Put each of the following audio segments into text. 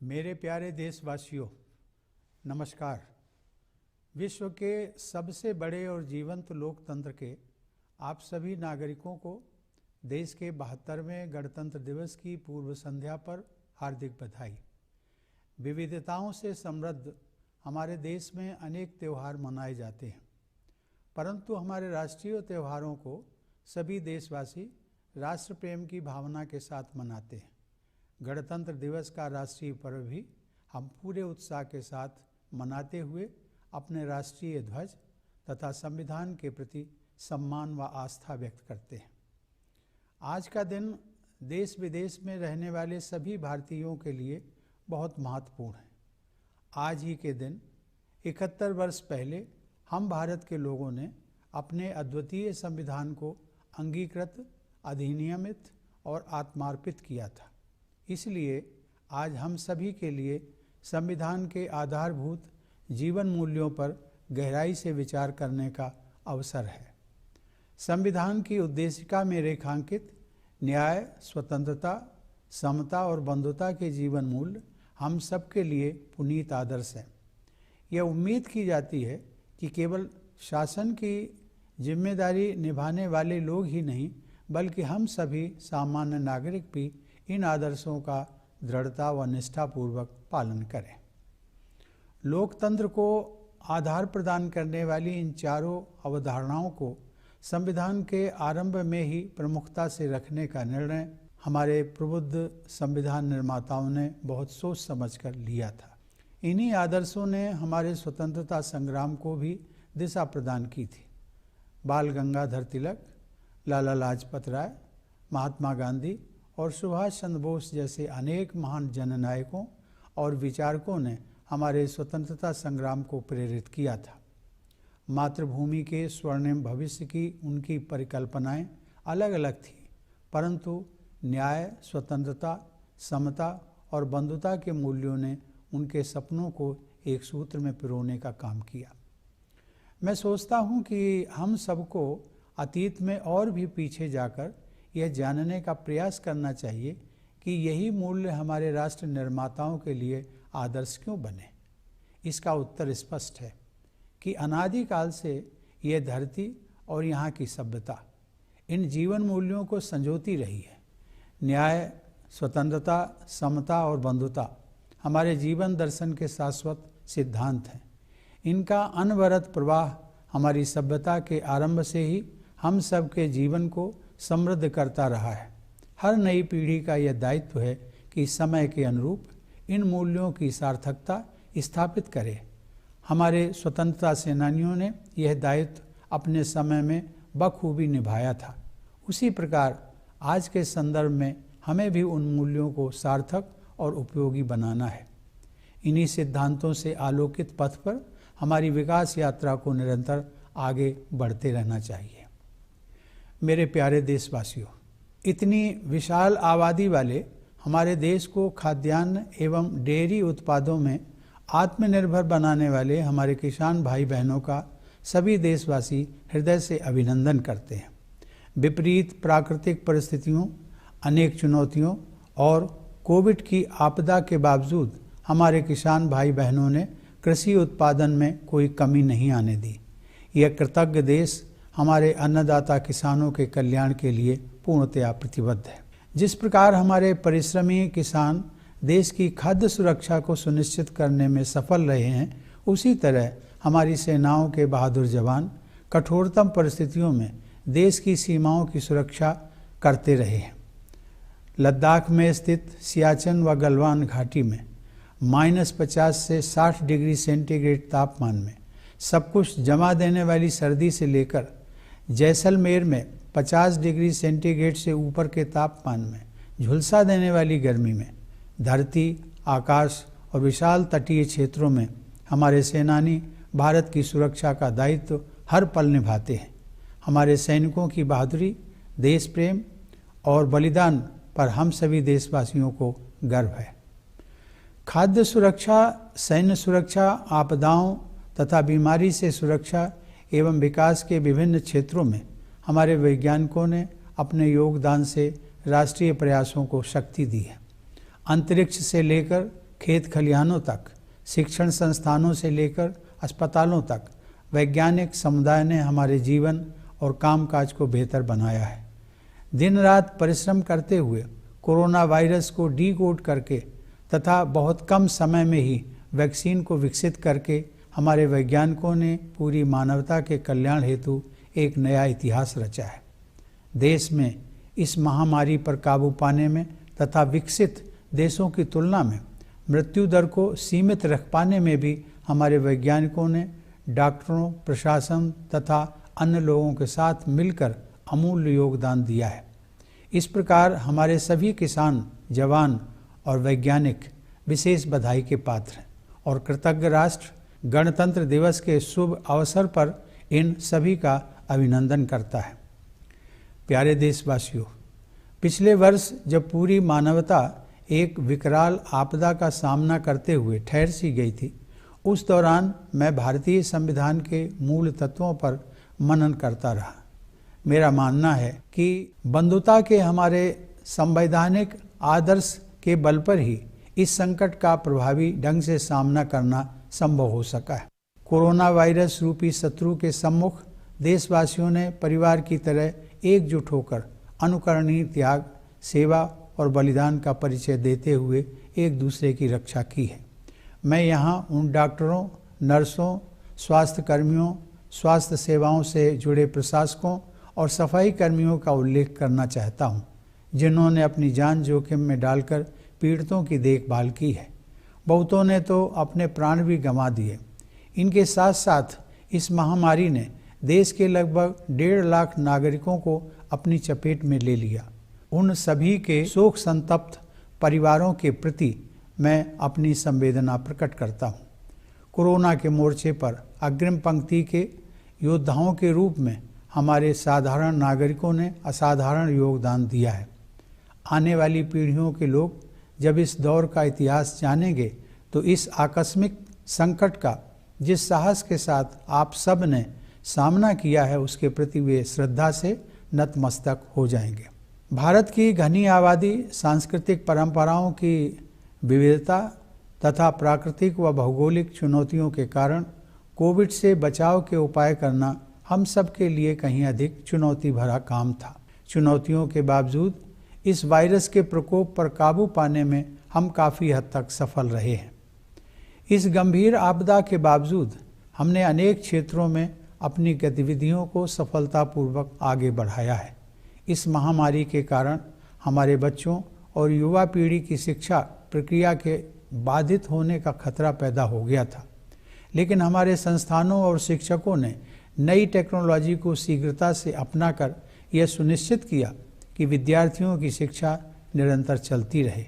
मेरे प्यारे देशवासियों, नमस्कार। विश्व के सबसे बड़े और जीवंत लोकतंत्र के आप सभी नागरिकों को देश के 72वें गणतंत्र दिवस की पूर्व संध्या पर हार्दिक बधाई। विविधताओं से समृद्ध हमारे देश में अनेक त्यौहार मनाए जाते हैं, परंतु हमारे राष्ट्रीय त्योहारों को सभी देशवासी राष्ट्र प्रेम की भावना के साथ मनाते हैं। गणतंत्र दिवस का राष्ट्रीय पर्व भी हम पूरे उत्साह के साथ मनाते हुए अपने राष्ट्रीय ध्वज तथा संविधान के प्रति सम्मान व आस्था व्यक्त करते हैं। आज का दिन देश विदेश में रहने वाले सभी भारतीयों के लिए बहुत महत्वपूर्ण है। आज ही के दिन 71 वर्ष पहले हम भारत के लोगों ने अपने अद्वितीय संविधान को अंगीकृत, अधिनियमित और आत्मार्पित किया था। इसलिए आज हम सभी के लिए संविधान के आधारभूत जीवन मूल्यों पर गहराई से विचार करने का अवसर है। संविधान की उद्देशिका में रेखांकित न्याय, स्वतंत्रता, समता और बंधुता के जीवन मूल्य हम सबके लिए पुनीत आदर्श हैं। यह उम्मीद की जाती है कि केवल शासन की जिम्मेदारी निभाने वाले लोग ही नहीं, बल्कि हम सभी सामान्य नागरिक भी इन आदर्शों का दृढ़ता व निष्ठापूर्वक पालन करें। लोकतंत्र को आधार प्रदान करने वाली इन चारों अवधारणाओं को संविधान के आरंभ में ही प्रमुखता से रखने का निर्णय हमारे प्रबुद्ध संविधान निर्माताओं ने बहुत सोच समझकर लिया था। इन्हीं आदर्शों ने हमारे स्वतंत्रता संग्राम को भी दिशा प्रदान की थी। बाल गंगाधर तिलक, लाला लाजपत राय, महात्मा गांधी और सुभाष चंद्र बोस जैसे अनेक महान जननायकों और विचारकों ने हमारे स्वतंत्रता संग्राम को प्रेरित किया था। मातृभूमि के स्वर्णिम भविष्य की उनकी परिकल्पनाएं अलग अलग थीं, परंतु न्याय, स्वतंत्रता, समता और बंधुता के मूल्यों ने उनके सपनों को एक सूत्र में पिरोने का काम किया। मैं सोचता हूं कि हम सबको अतीत में और भी पीछे जाकर यह जानने का प्रयास करना चाहिए कि यही मूल्य हमारे राष्ट्र निर्माताओं के लिए आदर्श क्यों बने। इसका उत्तर स्पष्ट है कि अनादिकाल से यह धरती और यहाँ की सभ्यता इन जीवन मूल्यों को संजोती रही है। न्याय, स्वतंत्रता, समता और बंधुता हमारे जीवन दर्शन के शाश्वत सिद्धांत हैं। इनका अनवरत प्रवाह हमारी सभ्यता के आरंभ से ही हम सब के जीवन को समृद्ध करता रहा है। हर नई पीढ़ी का यह दायित्व है कि समय के अनुरूप इन मूल्यों की सार्थकता स्थापित करे। हमारे स्वतंत्रता सेनानियों ने यह दायित्व अपने समय में बखूबी निभाया था। उसी प्रकार आज के संदर्भ में हमें भी उन मूल्यों को सार्थक और उपयोगी बनाना है। इन्हीं सिद्धांतों से आलोकित पथ पर हमारी विकास यात्रा को निरंतर आगे बढ़ते रहना चाहिए। मेरे प्यारे देशवासियों, इतनी विशाल आबादी वाले हमारे देश को खाद्यान्न एवं डेयरी उत्पादों में आत्मनिर्भर बनाने वाले हमारे किसान भाई बहनों का सभी देशवासी हृदय से अभिनंदन करते हैं। विपरीत प्राकृतिक परिस्थितियों, अनेक चुनौतियों और कोविड की आपदा के बावजूद हमारे किसान भाई बहनों ने कृषि उत्पादन में कोई कमी नहीं आने दी। यह कृतज्ञ देश हमारे अन्नदाता किसानों के कल्याण के लिए पूर्णतया प्रतिबद्ध है। जिस प्रकार हमारे परिश्रमी किसान देश की खाद्य सुरक्षा को सुनिश्चित करने में सफल रहे हैं, उसी तरह हमारी सेनाओं के बहादुर जवान कठोरतम परिस्थितियों में देश की सीमाओं की सुरक्षा करते रहे हैं। लद्दाख में स्थित सियाचिन व गलवान घाटी में -50 से 60 डिग्री सेंटीग्रेड तापमान में सब कुछ जमा देने वाली सर्दी से लेकर जैसलमेर में 50 डिग्री सेंटीग्रेड से ऊपर के तापमान में झुलसा देने वाली गर्मी में धरती, आकाश और विशाल तटीय क्षेत्रों में हमारे सेनानी भारत की सुरक्षा का दायित्व हर पल निभाते हैं। हमारे सैनिकों की बहादुरी, देश प्रेम और बलिदान पर हम सभी देशवासियों को गर्व है। खाद्य सुरक्षा, सैन्य सुरक्षा, आपदाओं तथा बीमारी से सुरक्षा एवं विकास के विभिन्न क्षेत्रों में हमारे वैज्ञानिकों ने अपने योगदान से राष्ट्रीय प्रयासों को शक्ति दी है। अंतरिक्ष से लेकर खेत खलिहानों तक, शिक्षण संस्थानों से लेकर अस्पतालों तक वैज्ञानिक समुदाय ने हमारे जीवन और कामकाज को बेहतर बनाया है। दिन रात परिश्रम करते हुए कोरोना वायरस को डीकोड करके तथा बहुत कम समय में ही वैक्सीन को विकसित करके हमारे वैज्ञानिकों ने पूरी मानवता के कल्याण हेतु एक नया इतिहास रचा है। देश में इस महामारी पर काबू पाने में तथा विकसित देशों की तुलना में मृत्यु दर को सीमित रख पाने में भी हमारे वैज्ञानिकों ने डॉक्टरों, प्रशासन तथा अन्य लोगों के साथ मिलकर अमूल्य योगदान दिया है। इस प्रकार हमारे सभी किसान, जवान और वैज्ञानिक विशेष बधाई के पात्र हैं और कृतज्ञ राष्ट्र गणतंत्र दिवस के शुभ अवसर पर इन सभी का अभिनंदन करता है। प्यारे देशवासियों, पिछले वर्ष जब पूरी मानवता एक विकराल आपदा का सामना करते हुए ठहर सी गई थी, उस दौरान मैं भारतीय संविधान के मूल तत्वों पर मनन करता रहा। मेरा मानना है कि बंधुता के हमारे संवैधानिक आदर्श के बल पर ही इस संकट का प्रभावी ढंग से सामना करना संभव हो सका है। कोरोना वायरस रूपी शत्रु के सम्मुख देशवासियों ने परिवार की तरह एकजुट होकर अनुकरणीय त्याग, सेवा और बलिदान का परिचय देते हुए एक दूसरे की रक्षा की है। मैं यहाँ उन डॉक्टरों, नर्सों, स्वास्थ्य कर्मियों, स्वास्थ्य सेवाओं से जुड़े प्रशासकों और सफाई कर्मियों का उल्लेख करना चाहता हूँ, जिन्होंने अपनी जान जोखिम में डालकर पीड़ितों की देखभाल की है। बहुतों ने तो अपने प्राण भी गंवा दिए। इनके साथ साथ इस महामारी ने देश के लगभग 1.5 लाख नागरिकों को अपनी चपेट में ले लिया। उन सभी के शोक संतप्त परिवारों के प्रति मैं अपनी संवेदना प्रकट करता हूँ। कोरोना के मोर्चे पर अग्रिम पंक्ति के योद्धाओं के रूप में हमारे साधारण नागरिकों ने असाधारण योगदान दिया है। आने वाली पीढ़ियों के लोग जब इस दौर का इतिहास जानेंगे तो इस आकस्मिक संकट का जिस साहस के साथ आप सब ने सामना किया है, उसके प्रति वे श्रद्धा से नतमस्तक हो जाएंगे। भारत की घनी आबादी, सांस्कृतिक परंपराओं की विविधता तथा प्राकृतिक व भौगोलिक चुनौतियों के कारण कोविड से बचाव के उपाय करना हम सब के लिए कहीं अधिक चुनौती भरा काम था। चुनौतियों के बावजूद इस वायरस के प्रकोप पर काबू पाने में हम काफ़ी हद तक सफल रहे हैं। इस गंभीर आपदा के बावजूद हमने अनेक क्षेत्रों में अपनी गतिविधियों को सफलतापूर्वक आगे बढ़ाया है। इस महामारी के कारण हमारे बच्चों और युवा पीढ़ी की शिक्षा प्रक्रिया के बाधित होने का खतरा पैदा हो गया था, लेकिन हमारे संस्थानों और शिक्षकों ने नई टेक्नोलॉजी को शीघ्रता से अपनाकर यह सुनिश्चित किया कि विद्यार्थियों की शिक्षा निरंतर चलती रहे।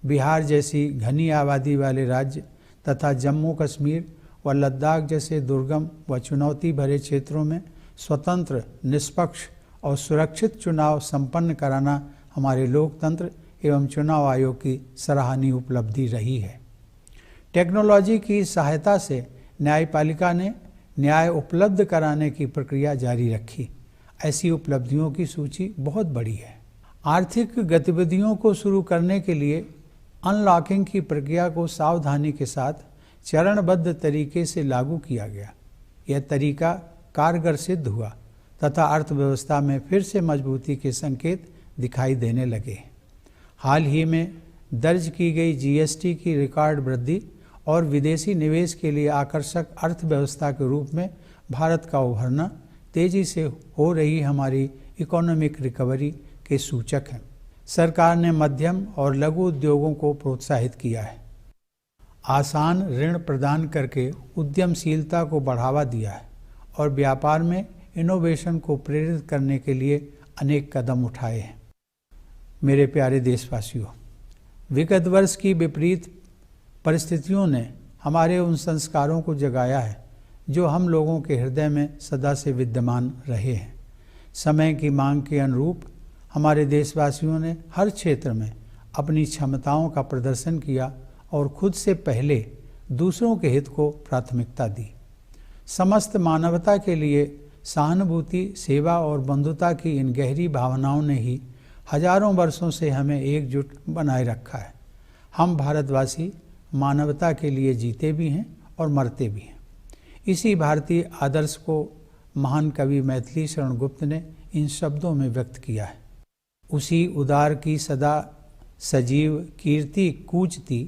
बिहार जैसी घनी आबादी वाले राज्य तथा जम्मू कश्मीर व लद्दाख जैसे दुर्गम व चुनौती भरे क्षेत्रों में स्वतंत्र, निष्पक्ष और सुरक्षित चुनाव संपन्न कराना हमारे लोकतंत्र एवं चुनाव आयोग की सराहनीय उपलब्धि रही है। टेक्नोलॉजी की सहायता से न्यायपालिका ने न्याय उपलब्ध कराने की प्रक्रिया जारी रखी। ऐसी उपलब्धियों की सूची बहुत बड़ी है। आर्थिक गतिविधियों को शुरू करने के लिए अनलॉकिंग की प्रक्रिया को सावधानी के साथ चरणबद्ध तरीके से लागू किया गया। यह तरीका कारगर सिद्ध हुआ तथा अर्थव्यवस्था में फिर से मजबूती के संकेत दिखाई देने लगे। हाल ही में दर्ज की गई जीएसटी की रिकॉर्ड वृद्धि और विदेशी निवेश के लिए आकर्षक अर्थव्यवस्था के रूप में भारत का उभरना तेजी से हो रही हमारी इकोनॉमिक रिकवरी के सूचक हैं। सरकार ने मध्यम और लघु उद्योगों को प्रोत्साहित किया है, आसान ऋण प्रदान करके उद्यमशीलता को बढ़ावा दिया है और व्यापार में इनोवेशन को प्रेरित करने के लिए अनेक कदम उठाए हैं। मेरे प्यारे देशवासियों, विगत वर्ष की विपरीत परिस्थितियों ने हमारे उन संस्कारों को जगाया है जो हम लोगों के हृदय में सदा से विद्यमान रहे हैं। समय की मांग के अनुरूप हमारे देशवासियों ने हर क्षेत्र में अपनी क्षमताओं का प्रदर्शन किया और खुद से पहले दूसरों के हित को प्राथमिकता दी। समस्त मानवता के लिए सहानुभूति, सेवा और बंधुता की इन गहरी भावनाओं ने ही हजारों वर्षों से हमें एकजुट बनाए रखा है। हम भारतवासी मानवता के लिए जीते भी हैं और मरते भी हैं। इसी भारतीय आदर्श को महान कवि मैथिली शरण गुप्त ने इन शब्दों में व्यक्त किया है। उसी उदार की सदा सजीव कीर्ति कूजती,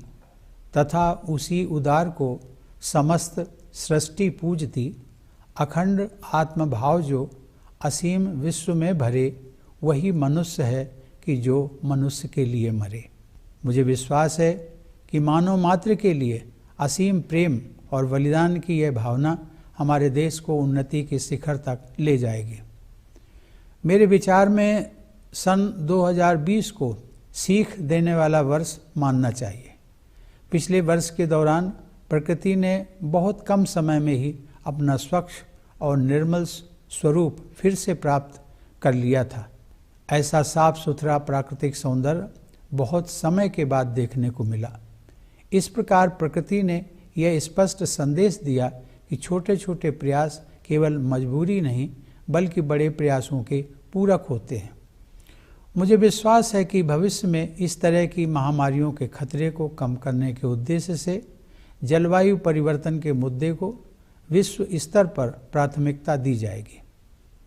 तथा उसी उदार को समस्त सृष्टि पूजती। अखंड आत्मभाव जो असीम विश्व में भरे, वही मनुष्य है कि जो मनुष्य के लिए मरे। मुझे विश्वास है कि मानव मात्र के लिए असीम प्रेम और बलिदान की यह भावना हमारे देश को उन्नति के शिखर तक ले जाएगी। मेरे विचार में सन 2020 को सीख देने वाला वर्ष मानना चाहिए। पिछले वर्ष के दौरान प्रकृति ने बहुत कम समय में ही अपना स्वच्छ और निर्मल स्वरूप फिर से प्राप्त कर लिया था। ऐसा साफ सुथरा प्राकृतिक सौंदर्य बहुत समय के बाद देखने को मिला। इस प्रकार प्रकृति ने यह स्पष्ट संदेश दिया कि छोटे छोटे प्रयास केवल मजबूरी नहीं बल्कि बड़े प्रयासों के पूरक होते हैं। मुझे विश्वास है कि भविष्य में इस तरह की महामारियों के खतरे को कम करने के उद्देश्य से जलवायु परिवर्तन के मुद्दे को विश्व स्तर पर प्राथमिकता दी जाएगी।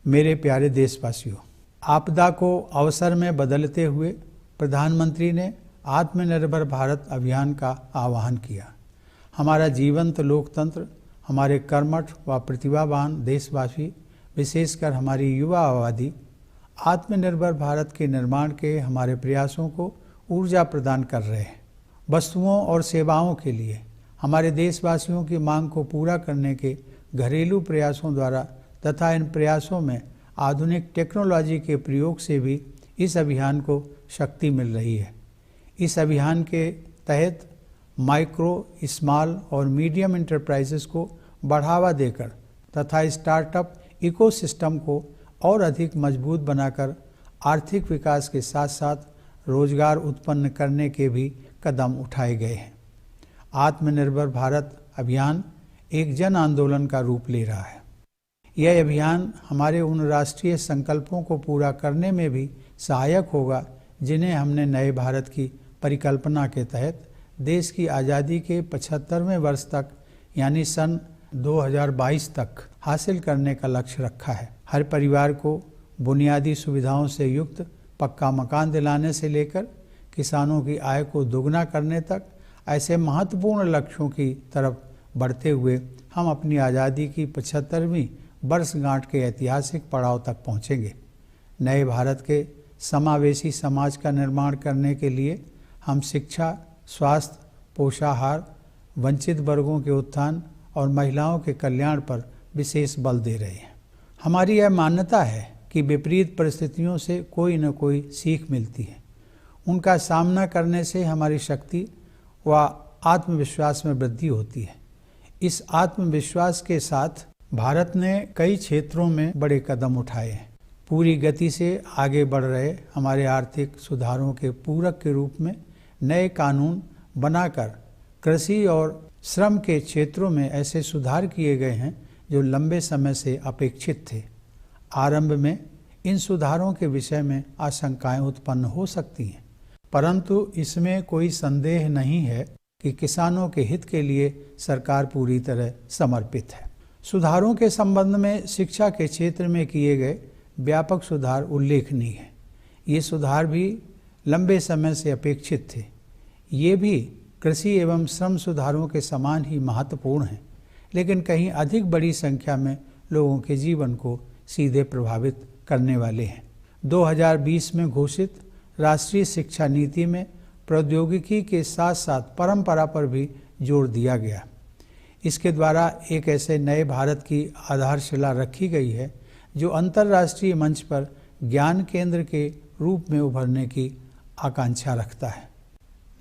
मेरे प्यारे देशवासियों, आपदा को अवसर में बदलते हुए प्रधानमंत्री ने आत्मनिर्भर भारत अभियान का आह्वान किया। हमारा जीवंत लोकतंत्र, हमारे कर्मठ व प्रतिभावान देशवासी, विशेषकर हमारी युवा आबादी आत्मनिर्भर भारत के निर्माण के हमारे प्रयासों को ऊर्जा प्रदान कर रहे हैं। वस्तुओं और सेवाओं के लिए हमारे देशवासियों की मांग को पूरा करने के घरेलू प्रयासों द्वारा तथा इन प्रयासों में आधुनिक टेक्नोलॉजी के प्रयोग से भी इस अभियान को शक्ति मिल रही है। इस अभियान के तहत माइक्रो, स्मॉल और मीडियम एंटरप्राइजेस को बढ़ावा देकर तथा स्टार्टअप इकोसिस्टम को और अधिक मजबूत बनाकर आर्थिक विकास के साथ साथ रोजगार उत्पन्न करने के भी कदम उठाए गए हैं। आत्मनिर्भर भारत अभियान एक जन आंदोलन का रूप ले रहा है। यह अभियान हमारे उन राष्ट्रीय संकल्पों को पूरा करने में भी सहायक होगा जिन्हें हमने नए भारत की परिकल्पना के तहत देश की आज़ादी के 75वें वर्ष तक यानी सन 2022 तक हासिल करने का लक्ष्य रखा है। हर परिवार को बुनियादी सुविधाओं से युक्त पक्का मकान दिलाने से लेकर किसानों की आय को दोगुना करने तक ऐसे महत्वपूर्ण लक्ष्यों की तरफ बढ़ते हुए हम अपनी आज़ादी की 75वीं वर्षगांठ के ऐतिहासिक पड़ाव तक पहुंचेंगे। नए भारत के समावेशी समाज का निर्माण करने के लिए हम शिक्षा, स्वास्थ्य, पोषाहार, वंचित वर्गों के उत्थान और महिलाओं के कल्याण पर विशेष बल दे रहे हैं। हमारी यह मान्यता है कि विपरीत परिस्थितियों से कोई न कोई सीख मिलती है। उनका सामना करने से हमारी शक्ति व आत्मविश्वास में वृद्धि होती है। इस आत्मविश्वास के साथ भारत ने कई क्षेत्रों में बड़े कदम उठाए हैं। पूरी गति से आगे बढ़ रहे हमारे आर्थिक सुधारों के पूरक के रूप में नए कानून बनाकर कृषि और श्रम के क्षेत्रों में ऐसे सुधार किए गए हैं जो लंबे समय से अपेक्षित थे। आरंभ में इन सुधारों के विषय में आशंकाएं उत्पन्न हो सकती हैं, परंतु इसमें कोई संदेह नहीं है कि किसानों के हित के लिए सरकार पूरी तरह समर्पित है। सुधारों के संबंध में शिक्षा के क्षेत्र में किए गए व्यापक सुधार उल्लेखनीय है। ये सुधार भी लंबे समय से अपेक्षित थे। ये भी कृषि एवं श्रम सुधारों के समान ही महत्वपूर्ण हैं, लेकिन कहीं अधिक बड़ी संख्या में लोगों के जीवन को सीधे प्रभावित करने वाले हैं। 2020 में घोषित राष्ट्रीय शिक्षा नीति में प्रौद्योगिकी के साथ साथ परंपरा पर भी जोर दिया गया। इसके द्वारा एक ऐसे नए भारत की आधारशिला रखी गई है जो अंतर्राष्ट्रीय मंच पर ज्ञान केंद्र के रूप में उभरने की आकांक्षा रखता है।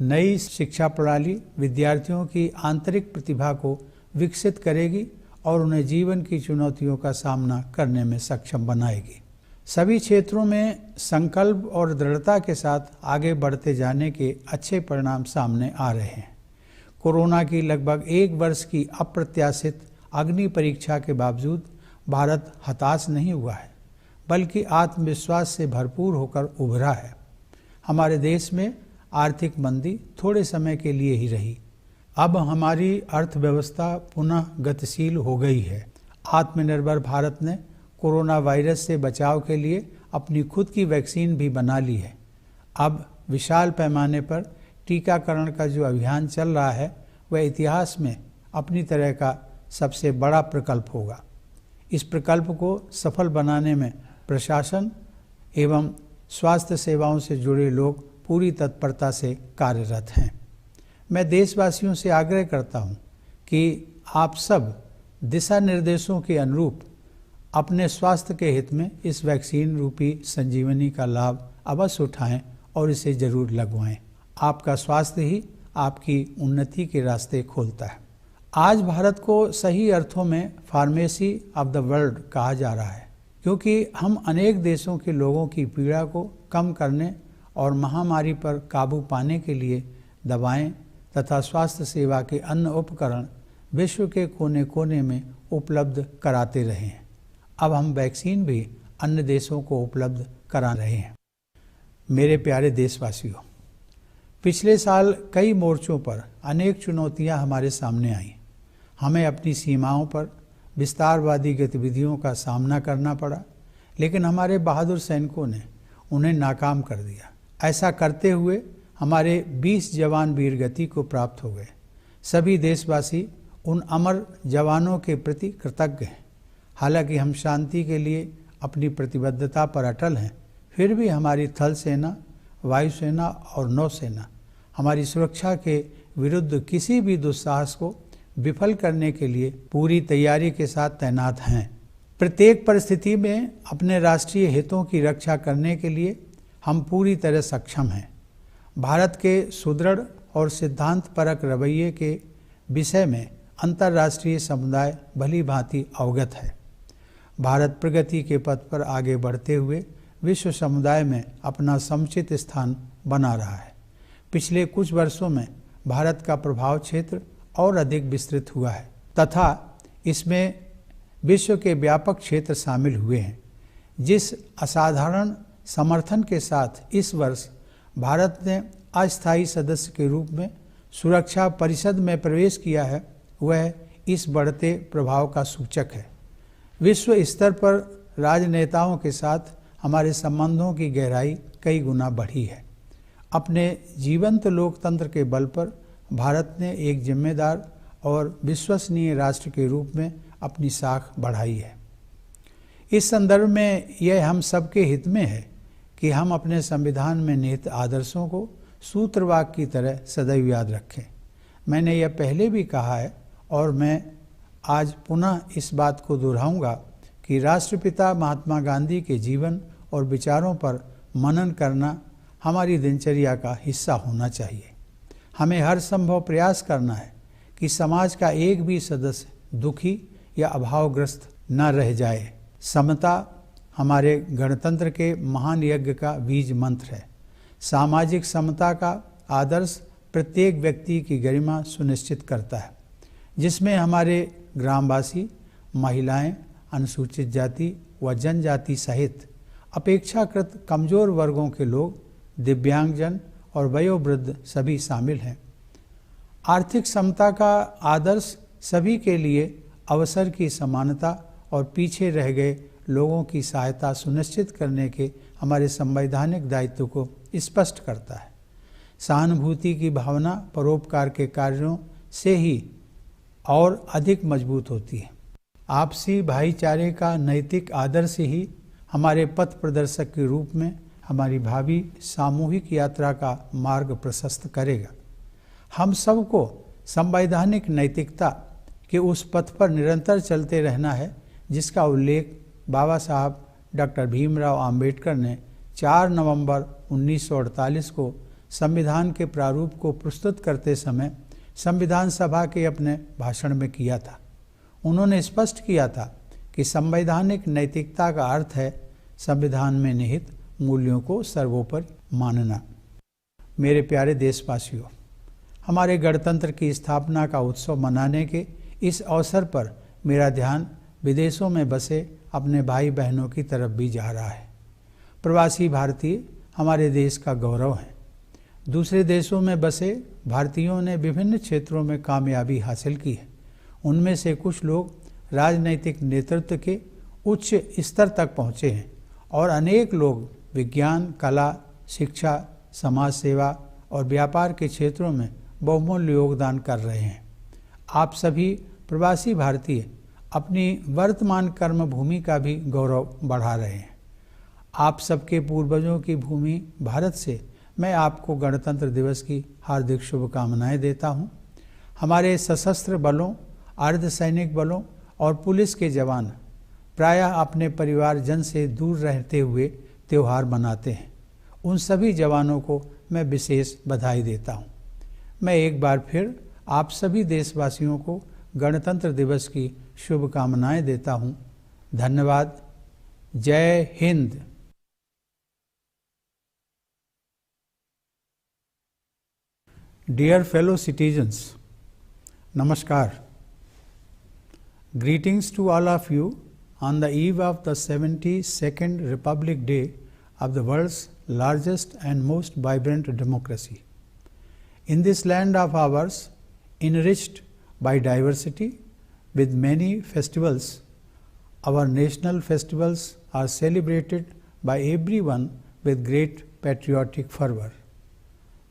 नई शिक्षा प्रणाली विद्यार्थियों की आंतरिक प्रतिभा को विकसित करेगी और उन्हें जीवन की चुनौतियों का सामना करने में सक्षम बनाएगी। सभी क्षेत्रों में संकल्प और दृढ़ता के साथ आगे बढ़ते जाने के अच्छे परिणाम सामने आ रहे हैं। कोरोना की लगभग 1 वर्ष की अप्रत्याशित अग्नि परीक्षा के बावजूद भारत हताश नहीं हुआ है, बल्कि आत्मविश्वास से भरपूर होकर उभरा है। हमारे देश में आर्थिक मंदी थोड़े समय के लिए ही रही, अब हमारी अर्थव्यवस्था पुनः गतिशील हो गई है। आत्मनिर्भर भारत ने कोरोना वायरस से बचाव के लिए अपनी खुद की वैक्सीन भी बना ली है। अब विशाल पैमाने पर टीकाकरण का जो अभियान चल रहा है वह इतिहास में अपनी तरह का सबसे बड़ा प्रकल्प होगा। इस प्रकल्प को सफल बनाने में प्रशासन एवं स्वास्थ्य सेवाओं से जुड़े लोग पूरी तत्परता से कार्यरत हैं। मैं देशवासियों से आग्रह करता हूं कि आप सब दिशा निर्देशों के अनुरूप अपने स्वास्थ्य के हित में इस वैक्सीन रूपी संजीवनी का लाभ अवश्य उठाएं और इसे जरूर लगवाएं। आपका स्वास्थ्य ही आपकी उन्नति के रास्ते खोलता है। आज भारत को सही अर्थों में फार्मेसी ऑफ द वर्ल्ड कहा जा रहा है, क्योंकि हम अनेक देशों के लोगों की पीड़ा को कम करने और महामारी पर काबू पाने के लिए दवाएं तथा स्वास्थ्य सेवा के अन्य उपकरण विश्व के कोने कोने में उपलब्ध कराते रहे हैं। अब हम वैक्सीन भी अन्य देशों को उपलब्ध करा रहे हैं। मेरे प्यारे देशवासियों, पिछले साल कई मोर्चों पर अनेक चुनौतियां हमारे सामने आईं। हमें अपनी सीमाओं पर विस्तारवादी गतिविधियों का सामना करना पड़ा, लेकिन हमारे बहादुर सैनिकों ने उन्हें नाकाम कर दिया। ऐसा करते हुए हमारे 20 जवान वीरगति को प्राप्त हो गए। सभी देशवासी उन अमर जवानों के प्रति कृतज्ञ हैं। हालांकि हम शांति के लिए अपनी प्रतिबद्धता पर अटल हैं, फिर भी हमारी थल सेना, वायुसेना और नौसेना हमारी सुरक्षा के विरुद्ध किसी भी दुस्साहस को विफल करने के लिए पूरी तैयारी के साथ तैनात हैं। प्रत्येक परिस्थिति में अपने राष्ट्रीय हितों की रक्षा करने के लिए हम पूरी तरह सक्षम हैं। भारत के सुदृढ़ और सिद्धांतपरक रवैये के विषय में अंतर्राष्ट्रीय समुदाय भली भांति अवगत है। भारत प्रगति के पथ पर आगे बढ़ते हुए विश्व समुदाय में अपना समुचित स्थान बना रहा है। पिछले कुछ वर्षों में भारत का प्रभाव क्षेत्र और अधिक विस्तृत हुआ है तथा इसमें विश्व के व्यापक क्षेत्र शामिल हुए हैं। जिस असाधारण समर्थन के साथ इस वर्ष भारत ने अस्थायी सदस्य के रूप में सुरक्षा परिषद में प्रवेश किया है, वह इस बढ़ते प्रभाव का सूचक है। विश्व स्तर पर राजनेताओं के साथ हमारे संबंधों की गहराई कई गुना बढ़ी है। अपने जीवंत लोकतंत्र के बल पर भारत ने एक जिम्मेदार और विश्वसनीय राष्ट्र के रूप में अपनी साख बढ़ाई है। इस संदर्भ में यह हम सबके हित में है कि हम अपने संविधान में निहित आदर्शों को सूत्रवाक्य की तरह सदैव याद रखें। मैंने यह पहले भी कहा है और मैं आज पुनः इस बात को दोहराऊंगा कि राष्ट्रपिता महात्मा गांधी के जीवन और विचारों पर मनन करना हमारी दिनचर्या का हिस्सा होना चाहिए। हमें हर संभव प्रयास करना है कि समाज का एक भी सदस्य दुखी या अभावग्रस्त न रह जाए। समता हमारे गणतंत्र के महान यज्ञ का बीज मंत्र है। सामाजिक समता का आदर्श प्रत्येक व्यक्ति की गरिमा सुनिश्चित करता है, जिसमें हमारे ग्रामवासी, महिलाएं, अनुसूचित जाति व जनजाति सहित अपेक्षाकृत कमजोर वर्गों के लोग, दिव्यांगजन और वयोवृद्ध सभी शामिल हैं। आर्थिक समता का आदर्श सभी के लिए अवसर की समानता और पीछे रह गए लोगों की सहायता सुनिश्चित करने के हमारे संवैधानिक दायित्व को स्पष्ट करता है। सहानुभूति की भावना परोपकार के कार्यों से ही और अधिक मजबूत होती है। आपसी भाईचारे का नैतिक आदर्श ही हमारे पथ प्रदर्शक के रूप में हमारी भावी सामूहिक यात्रा का मार्ग प्रशस्त करेगा। हम सबको संवैधानिक नैतिकता के उस पथ पर निरंतर चलते रहना है जिसका उल्लेख बाबा साहब डॉक्टर भीमराव अंबेडकर ने 4 नवंबर 1948 को संविधान के प्रारूप को प्रस्तुत करते समय संविधान सभा के अपने भाषण में किया था। उन्होंने स्पष्ट किया था कि संवैधानिक नैतिकता का अर्थ है संविधान में निहित मूल्यों को सर्वोपरि मानना। मेरे प्यारे देशवासियों, हमारे गणतंत्र की स्थापना का उत्सव मनाने के इस अवसर पर मेरा ध्यान विदेशों में बसे अपने भाई बहनों की तरफ भी जा रहा है। प्रवासी भारतीय हमारे देश का गौरव हैं। दूसरे देशों में बसे भारतीयों ने विभिन्न क्षेत्रों में कामयाबी हासिल की है। उनमें से कुछ लोग राजनैतिक नेतृत्व के उच्च स्तर तक पहुँचे हैं और अनेक लोग विज्ञान, कला, शिक्षा, समाज सेवा और व्यापार के क्षेत्रों में बहुमूल्य योगदान कर रहे हैं। आप सभी प्रवासी भारतीय अपनी वर्तमान कर्मभूमि का भी गौरव बढ़ा रहे हैं। आप सबके पूर्वजों की भूमि भारत से मैं आपको गणतंत्र दिवस की हार्दिक शुभकामनाएं देता हूं। हमारे सशस्त्र बलों, अर्धसैनिक बलों और पुलिस के जवान प्रायः अपने परिवारजन से दूर रहते हुए त्यौहार मनाते हैं। उन सभी जवानों को मैं विशेष बधाई देता हूं। मैं एक बार फिर आप सभी देशवासियों को गणतंत्र दिवस की शुभकामनाएं देता हूं। धन्यवाद। जय Hind. Dear fellow citizens, Namaskar. Greetings to all of you on the eve of the 72nd Republic Day of the world's largest and most vibrant democracy. In this land of ours, enriched by diversity with many festivals, our national festivals are celebrated by everyone with great patriotic fervor.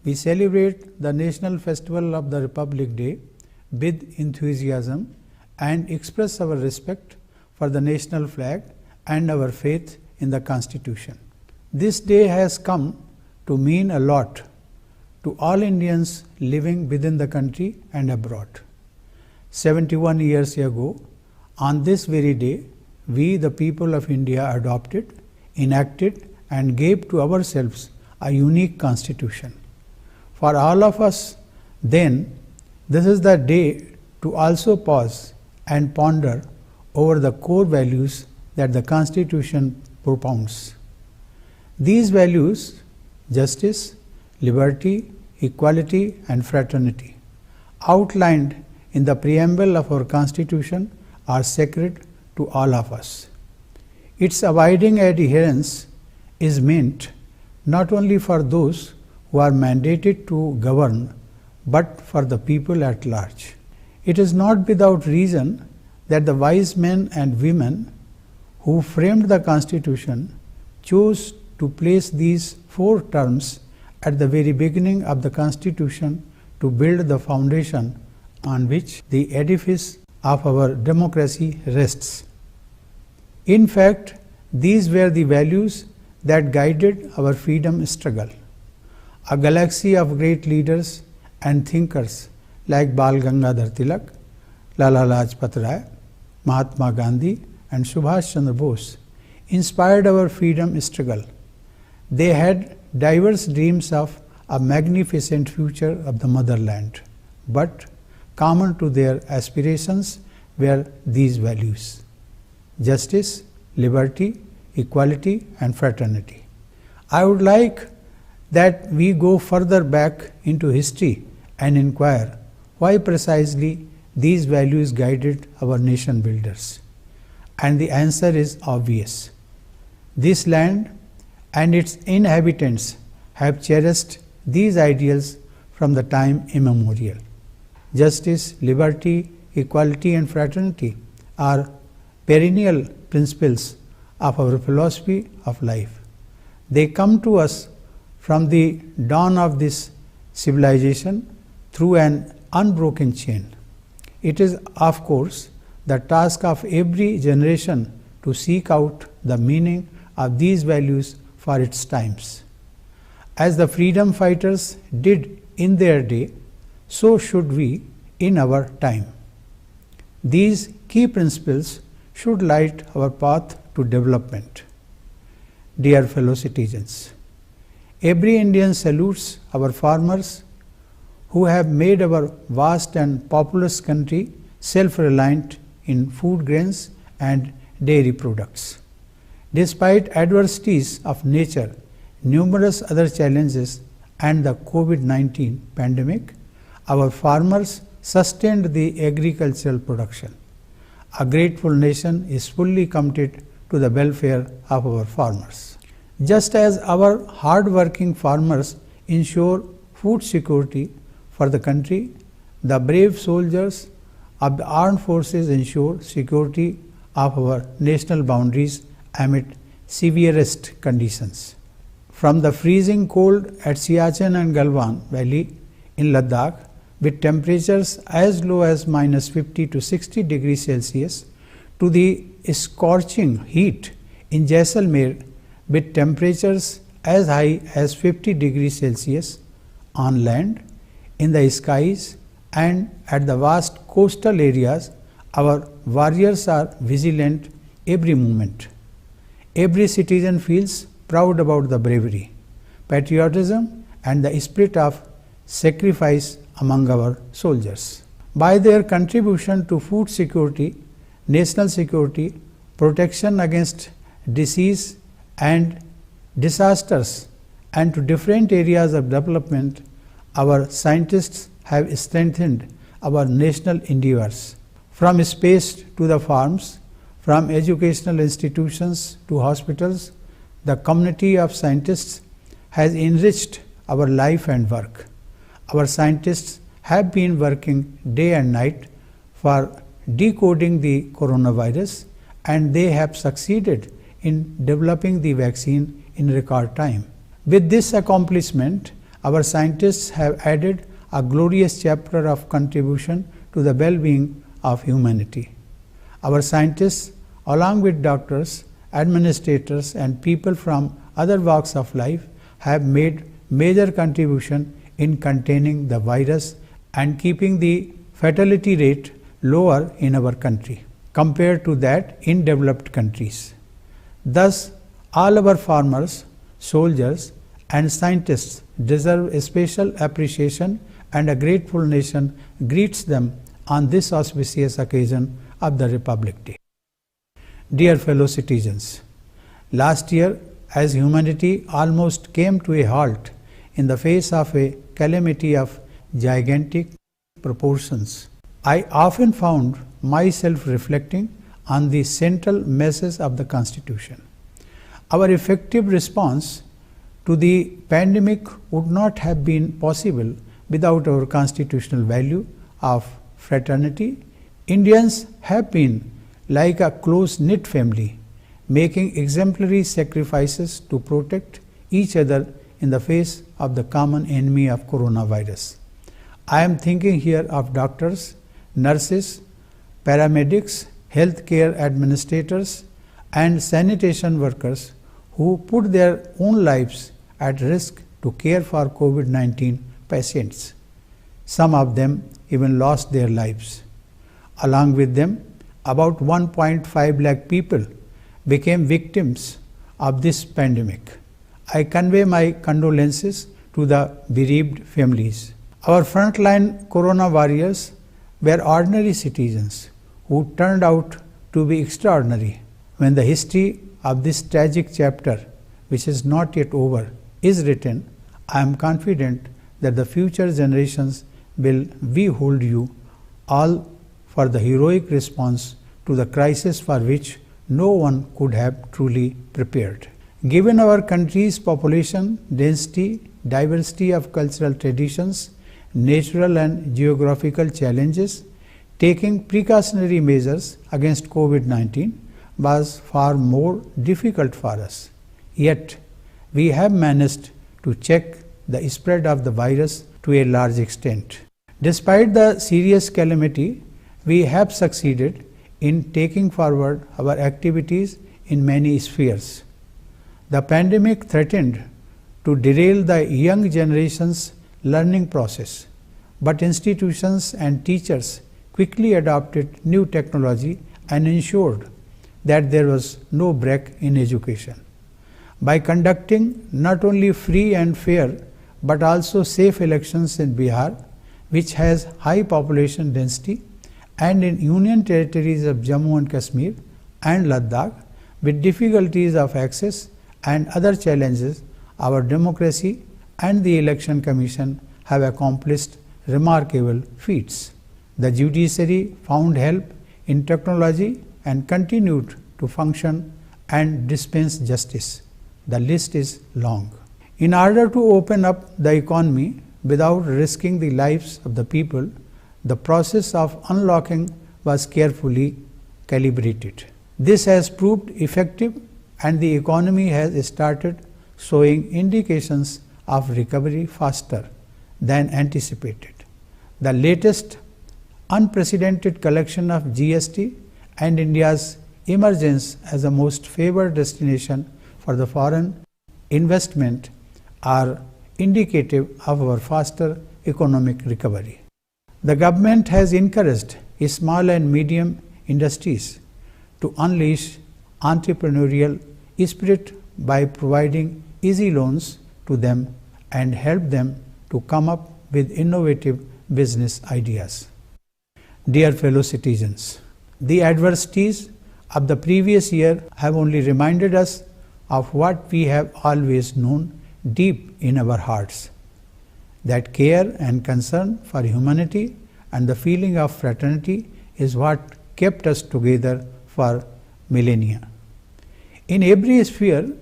We celebrate the National Festival of the Republic Day with enthusiasm and express our respect for the national flag and our faith in the Constitution. This day has come to mean a lot to all Indians living within the country and abroad. 71 years ago, on this very day, we, the people of India, adopted, enacted, and gave to ourselves a unique constitution. For all of us, then, this is the day to also pause and ponder over the core values that the Constitution propounds. These values, justice, liberty, equality, and fraternity, outlined in the preamble of our Constitution, are sacred to all of us. Its abiding adherence is meant not only for those who are mandated to govern, but for the people at large. It is not without reason that the wise men and women who framed the Constitution chose to place these 4 terms at the very beginning of the Constitution to build the foundation on which the edifice of our democracy rests. In fact, these were the values that guided our freedom struggle. A galaxy of great leaders and thinkers like Bal Gangadhar Tilak, Lala Lajpat Rai, Mahatma Gandhi, and Subhash Chandra Bose inspired our freedom struggle. They had diverse dreams of a magnificent future of the motherland, but common to their aspirations were these values: justice, liberty, equality, and fraternity. I would like that we go further back into history and inquire why precisely these values guided our nation builders. And the answer is obvious. This land and its inhabitants have cherished these ideals from the time immemorial. Justice, liberty, equality, and fraternity are perennial principles of our philosophy of life. They come to us from the dawn of this civilization through an unbroken chain. It is, of course, the task of every generation to seek out the meaning of these values for its times. As the freedom fighters did in their day, so should we in our time. These key principles should light our path to development. Dear fellow citizens, every Indian salutes our farmers who have made our vast and populous country self-reliant in food grains and dairy products. Despite adversities of nature, numerous other challenges, and the COVID-19 pandemic, our farmers sustained the agricultural production. A grateful nation is fully committed to the welfare of our farmers. Just as our hard-working farmers ensure food security for the country, the brave soldiers of the armed forces ensure security of our national boundaries amid severest conditions. From the freezing cold at Siachen and Galwan Valley in Ladakh, with temperatures as low as -50 to 60 degrees Celsius, to the scorching heat in Jaisalmer with temperatures as high as 50 degrees Celsius on land, in the skies, and at the vast coastal areas, our warriors are vigilant every moment. Every citizen feels proud about the bravery, patriotism, and the spirit of sacrifice among our soldiers. By their contribution to food security, national security, protection against disease and disasters, and to different areas of development, our scientists have strengthened our national endeavors. From space to the farms, from educational institutions to hospitals, the community of scientists has enriched our life and work. Our scientists have been working day and night for decoding the coronavirus, and they have succeeded in developing the vaccine in record time. With this accomplishment, our scientists have added a glorious chapter of contribution to the well-being of humanity. Our scientists, along with doctors, administrators, and people from other walks of life, have made major contribution in containing the virus and keeping the fatality rate lower in our country compared to that in developed countries. Thus, all our farmers, soldiers, and scientists deserve a special appreciation, and a grateful nation greets them on this auspicious occasion of the Republic Day. Dear fellow citizens, last year, as humanity almost came to a halt in the face of a calamity of gigantic proportions, I often found myself reflecting on the central message of the Constitution. Our effective response to the pandemic would not have been possible without our constitutional value of fraternity. Indians have been like a close-knit family, making exemplary sacrifices to protect each other in the face of the common enemy of coronavirus. I am thinking here of doctors, nurses, paramedics, healthcare administrators, and sanitation workers who put their own lives at risk to care for COVID-19 patients. Some of them even lost their lives. Along with them, about 1.5 lakh people became victims of this pandemic. I convey my condolences to the bereaved families. Our frontline corona warriors were ordinary citizens who turned out to be extraordinary. When the history of this tragic chapter, which is not yet over, is written, I am confident that the future generations will behold you all for the heroic response to the crisis for which no one could have truly prepared. Given our country's population density, diversity of cultural traditions, natural and geographical challenges, taking precautionary measures against COVID-19 was far more difficult for us. Yet, we have managed to check the spread of the virus to a large extent. Despite the serious calamity, we have succeeded in taking forward our activities in many spheres. The pandemic threatened to derail the young generation's learning process, but institutions and teachers quickly adopted new technology and ensured that there was no break in education. By conducting not only free and fair but also safe elections in Bihar, which has high population density, and in Union territories of Jammu and Kashmir and Ladakh, with difficulties of access and other challenges, our democracy and the Election Commission have accomplished remarkable feats. The judiciary found help in technology and continued to function and dispense justice. The list is long. In order to open up the economy, without risking the lives of the people, the process of unlocking was carefully calibrated. This has proved effective and the economy has started showing indications of recovery faster than anticipated. The latest unprecedented collection of GST and India's emergence as a most favored destination for the foreign investment are indicative of our faster economic recovery. The government has encouraged small and medium industries to unleash entrepreneurial spirit by providing easy loans to them and help them to come up with innovative business ideas. Dear fellow citizens, the adversities of the previous year have only reminded us of what we have always known deep in our hearts, that care and concern for humanity and the feeling of fraternity is what kept us together for millennia. In every sphere,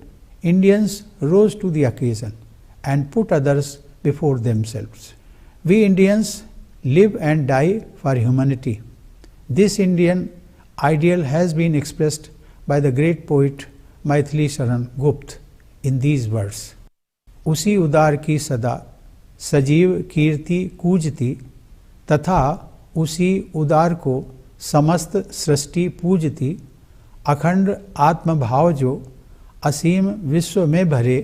Indians rose to the occasion and put others before themselves. We Indians live and die for humanity. This Indian ideal has been expressed by the great poet Maithili Sharan Gupta in these words: उसी उदार की सदा सजीव कीर्ति कूजती, तथा उसी उदार को समस्त सृष्टि पूजती, अखंड आत्मभाव जो असीम विश्व में भरे,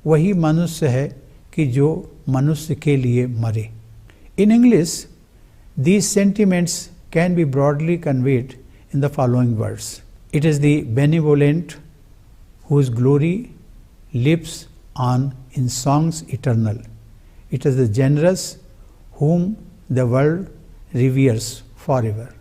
वही मनुष्य है कि जो मनुष्य के लिए मरे. In English, these sentiments can be broadly conveyed in the following words: It is the benevolent whose glory lives on in songs eternal. It is the generous whom the world reveres forever,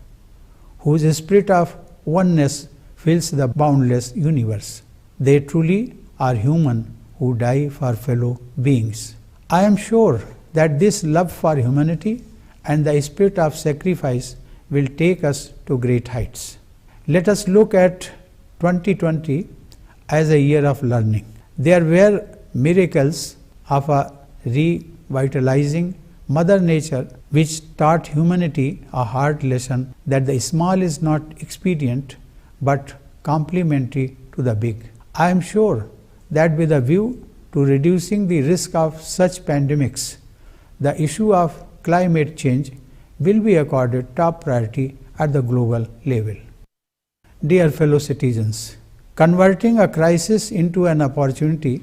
whose spirit of oneness fills the boundless universe. They truly are human who die for fellow beings. I am sure that this love for humanity and the spirit of sacrifice will take us to great heights. Let us look at 2020 as a year of learning. There were miracles of a revitalizing Mother Nature which taught humanity a hard lesson that the small is not expedient but complementary to the big. I am sure that with a view to reducing the risk of such pandemics, the issue of climate change will be accorded top priority at the global level. Dear fellow citizens, converting a crisis into an opportunity,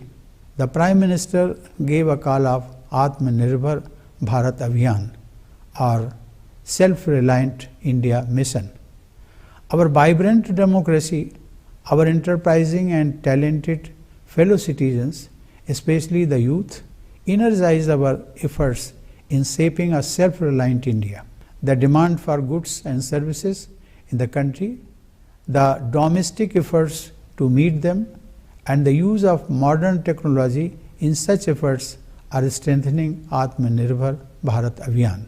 the Prime Minister gave a call of Atmanirbhar Bharat Abhiyan, or Self-Reliant India Mission. Our vibrant democracy, our enterprising and talented fellow citizens, especially the youth, energize our efforts in shaping a self-reliant India. The demand for goods and services in the country, the domestic efforts to meet them, and the use of modern technology in such efforts are strengthening Atmanirbhar Bharat Abhiyan.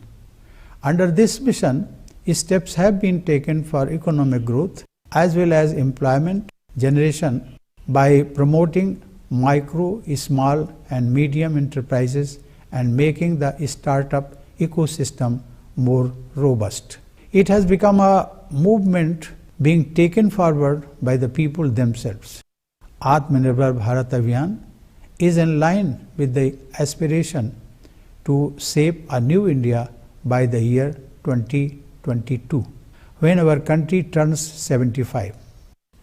Under this mission, steps have been taken for economic growth as well as employment generation by promoting micro, small and medium enterprises and making the startup ecosystem more robust. It has become a movement being taken forward by the people themselves. Atmanirbhar Bharat Abhiyan is in line with the aspiration to shape a new India by the year 2022, when our country turns 75.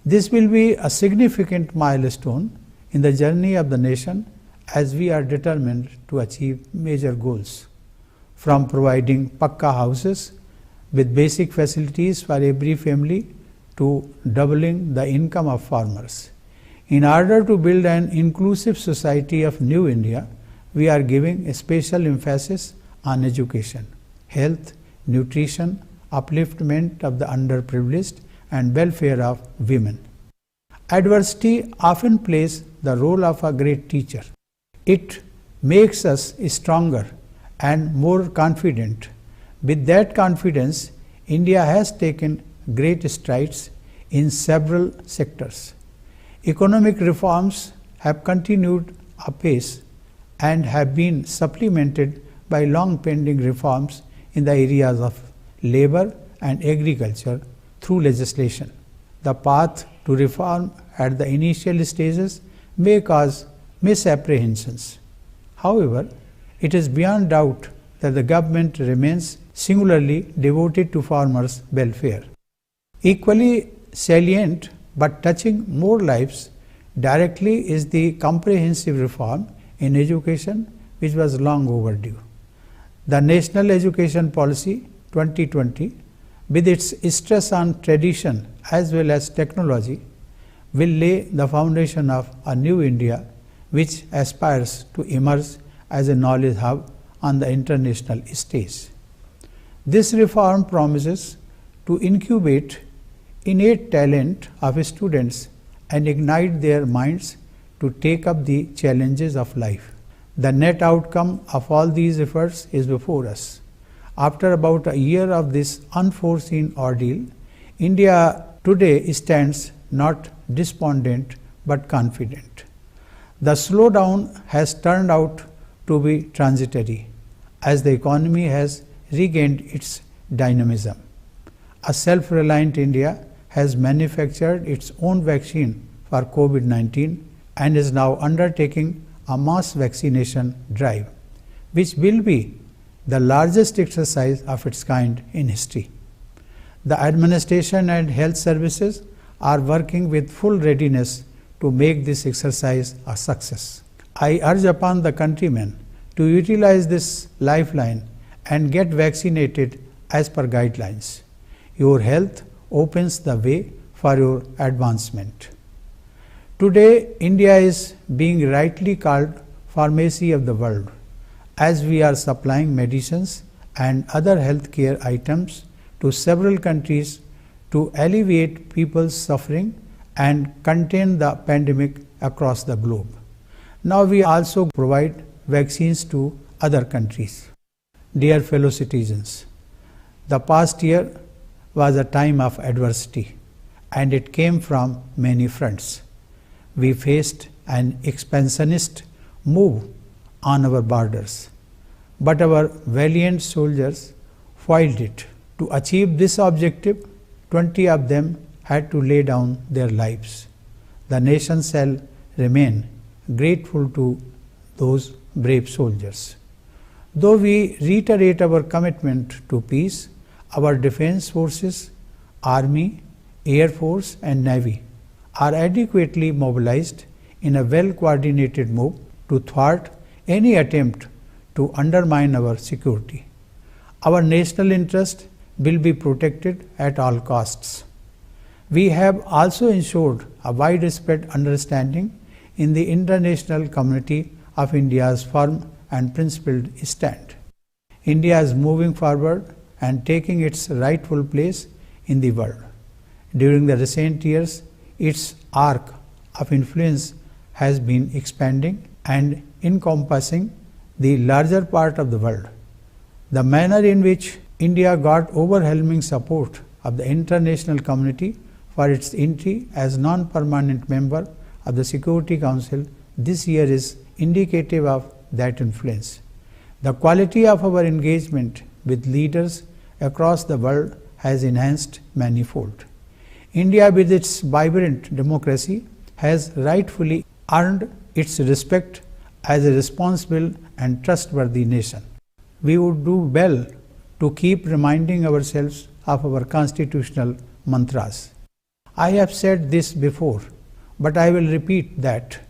This will be a significant milestone in the journey of the nation as we are determined to achieve major goals, from providing Pakka houses with basic facilities for every family to doubling the income of farmers. In order to build an inclusive society of New India, we are giving a special emphasis on education, health, nutrition, upliftment of the underprivileged, and welfare of women. Adversity often plays the role of a great teacher. It makes us stronger and more confident. With that confidence, India has taken great strides in several sectors. Economic reforms have continued apace and have been supplemented by long pending reforms in the areas of labor and agriculture through legislation. The path to reform at the initial stages may cause misapprehensions. However, it is beyond doubt that the government remains singularly devoted to farmers' welfare. Equally salient but touching more lives directly is the comprehensive reform in education which was long overdue. The National Education Policy 2020, with its stress on tradition as well as technology, will lay the foundation of a new India which aspires to emerge as a knowledge hub on the international stage. This reform promises to incubate innate talent of students and ignite their minds to take up the challenges of life. The net outcome of all these efforts is before us. After about a year of this unforeseen ordeal, India today stands not despondent but confident. The slowdown has turned out to be transitory as the economy has regained its dynamism. A self-reliant India has manufactured its own vaccine for COVID-19 and is now undertaking a mass vaccination drive, which will be the largest exercise of its kind in history. The administration and health services are working with full readiness to make this exercise a success. I urge upon the countrymen to utilize this lifeline and get vaccinated as per guidelines. Your health opens the way for your advancement. Today, India is being rightly called pharmacy of the world, as we are supplying medicines and other healthcare items to several countries to alleviate people's suffering and contain the pandemic across the globe. Now we also provide vaccines to other countries. Dear fellow citizens, the past year was a time of adversity, and it came from many fronts. We faced an expansionist move on our borders, but our valiant soldiers foiled it. To achieve this objective, 20 of them had to lay down their lives. The nation shall remain grateful to those brave soldiers. Though we reiterate our commitment to peace, our defense forces, Army, Air Force and Navy are adequately mobilized in a well-coordinated move to thwart any attempt to undermine our security. Our national interest will be protected at all costs. We have also ensured a widespread understanding in the international community of India's firm and principled stand. India is moving forward and taking its rightful place in the world. During the recent years, its arc of influence has been expanding and encompassing the larger part of the world. The manner in which India got overwhelming support of the international community for its entry as non-permanent member of the Security Council this year is indicative of that influence. The quality of our engagement with leaders across the world has enhanced manifold. India, with its vibrant democracy, has rightfully earned its respect as a responsible and trustworthy nation. We would do well to keep reminding ourselves of our constitutional mantras. I have said this before, but I will repeat that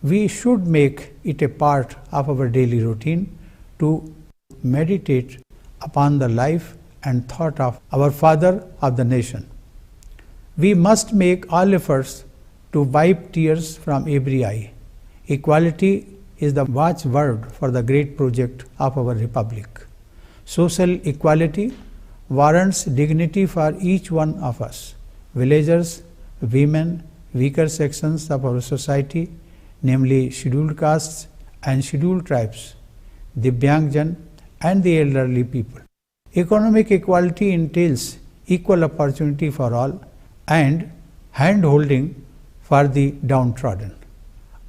we should make it a part of our daily routine to meditate upon the life and thought of our Father of the nation. We must make all efforts to wipe tears from every eye. Equality is the watchword for the great project of our republic. Social equality warrants dignity for each one of us. Villagers, women, weaker sections of our society, namely scheduled castes and scheduled tribes, Divyangjan and the elderly people. Economic equality entails equal opportunity for all and hand-holding for the downtrodden.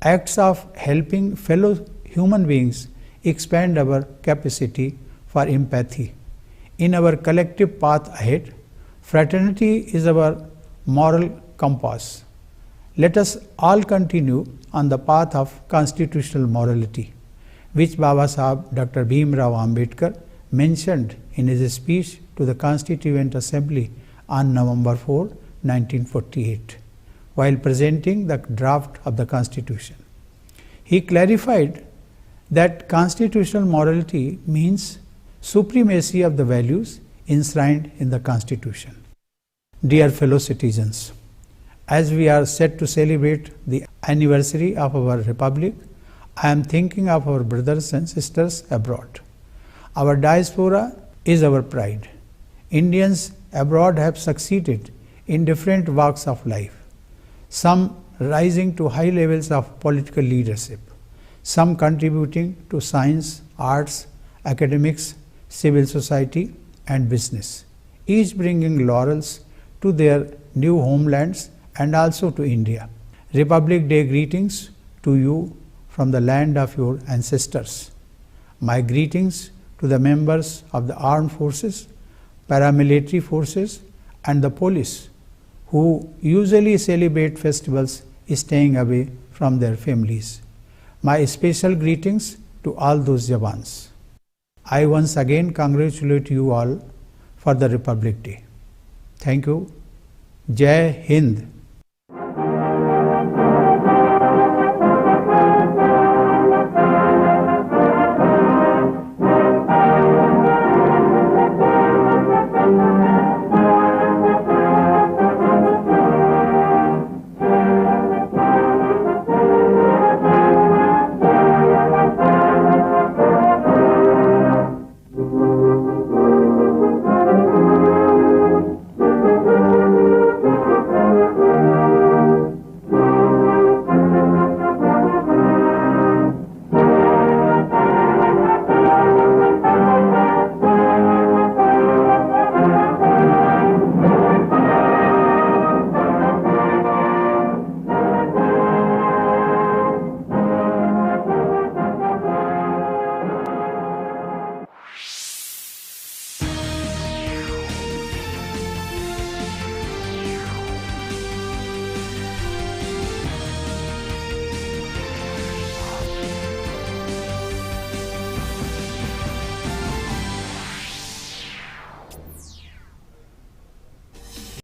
Acts of helping fellow human beings expand our capacity for empathy. In our collective path ahead, fraternity is our moral compass. Let us all continue on the path of constitutional morality, which Baba Sahib Dr. Bhim Rao Ambedkar mentioned in his speech to the Constituent Assembly on November 4, 1948, while presenting the draft of the Constitution. He clarified that constitutional morality means supremacy of the values enshrined in the Constitution. Dear fellow citizens, as we are set to celebrate the anniversary of our Republic, I am thinking of our brothers and sisters abroad. Our diaspora is our pride. Indians abroad have succeeded in different walks of life, some rising to high levels of political leadership, some contributing to science, arts, academics, civil society, and business, each bringing laurels to their new homelands and also to India. Republic Day greetings to you from the land of your ancestors. My greetings to the members of the armed forces, paramilitary forces, and the police who usually celebrate festivals staying away from their families. My special greetings to all those Jawans. I once again congratulate you all for the Republic Day. Thank you. Jai Hind.